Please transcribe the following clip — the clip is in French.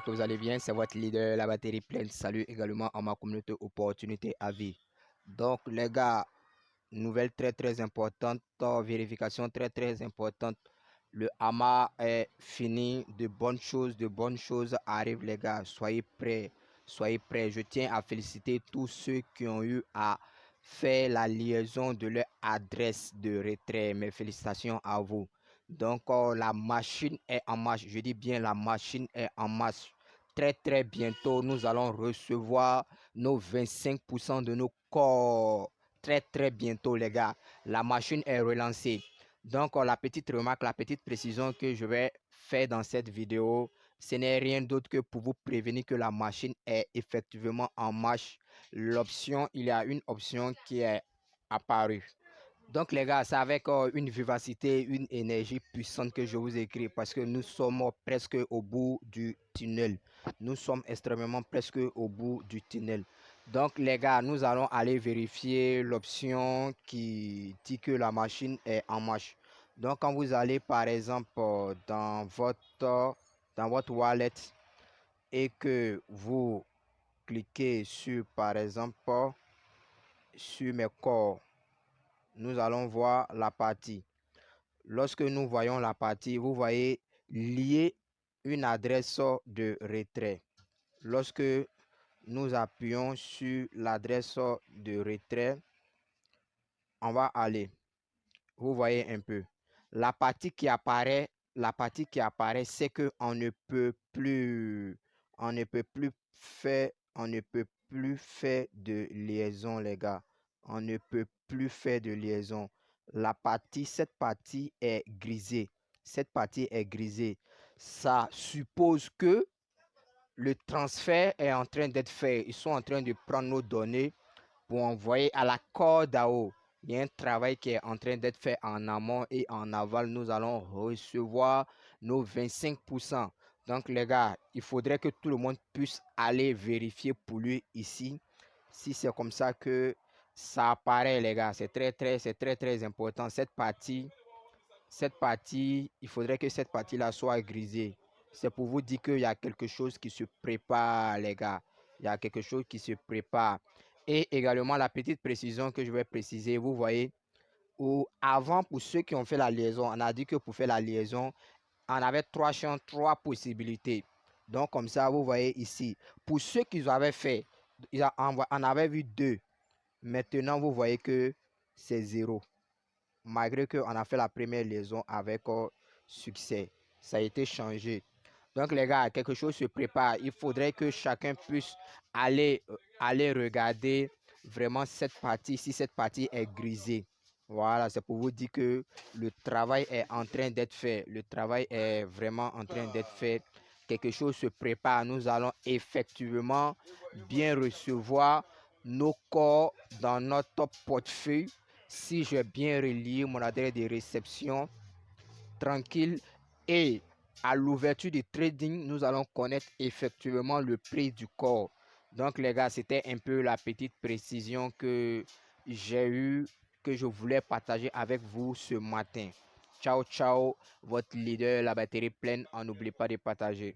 j'espère que vous allez bien. C'est votre leader, la batterie pleine. Salut également à ma communauté Opportunité à vie. Donc, les gars, nouvelle très importante, vérification très importante. Le Hama est fini. De bonnes choses arrivent, les gars. Soyez prêts. Soyez prêts. Je tiens à féliciter tous ceux qui ont eu à faire la liaison de leur adresse de retrait. Mes félicitations à vous. Donc, la machine est en marche. Je dis bien, la machine est en marche. Très bientôt, nous allons recevoir nos 25% de nos corps. Très bientôt, les gars. La machine est relancée. Donc, la petite remarque, la petite précision que je vais faire dans cette vidéo, ce n'est rien d'autre que pour vous prévenir que la machine est effectivement en marche. Il y a une option qui est apparue. Donc les gars, c'est avec une vivacité, une énergie puissante que je vous écris parce que nous sommes presque au bout du tunnel. Nous sommes extrêmement presque au bout du tunnel. Donc les gars, nous allons aller vérifier l'option qui dit que la machine est en marche. Donc quand vous allez par exemple dans votre wallet et que vous cliquez sur par exemple sur mes corps, nous allons voir la partie. Lorsque nous voyons la partie, vous voyez lier une adresse de retrait. Lorsque nous appuyons sur l'adresse de retrait, on va aller. Vous voyez un peu. La partie qui apparaît, c'est que on ne peut plus faire de liaison, les gars. On ne peut plus faire de liaison. Cette partie est grisée. Ça suppose que le transfert est en train d'être fait. Ils sont en train de prendre nos données pour envoyer à la CODAO. Il y a un travail qui est en train d'être fait en amont et en aval. Nous allons recevoir nos 25%. Donc les gars, il faudrait que tout le monde puisse aller vérifier pour lui ici. Si c'est comme ça que ça apparaît, les gars, c'est très important. Cette partie, il faudrait que cette partie-là soit grisée. C'est pour vous dire qu'il y a quelque chose qui se prépare, les gars. Il y a quelque chose qui se prépare. Et également, la petite précision que je vais préciser, vous voyez, avant, pour ceux qui ont fait la liaison, on a dit que pour faire la liaison, on avait trois champs, trois possibilités. Donc, comme ça, vous voyez ici. Pour ceux qui avaient fait, on avait vu 2. Maintenant, vous voyez que c'est 0. Malgré qu'on a fait la première liaison avec succès. Ça a été changé. Donc, les gars, quelque chose se prépare. Il faudrait que chacun puisse aller regarder vraiment cette partie, si cette partie est grisée. Voilà, c'est pour vous dire que le travail est en train d'être fait. Le travail est vraiment en train d'être fait. Quelque chose se prépare. Nous allons effectivement bien recevoir nos corps dans notre portefeuille. Si j'ai bien relié mon adresse de réception, tranquille, et à l'ouverture du trading, nous allons connaître effectivement le prix du corps. Donc les gars, c'était un peu la petite précision que j'ai eu, que je voulais partager avec vous ce matin. Ciao, votre leader, la batterie pleine. On n'oublie pas de partager.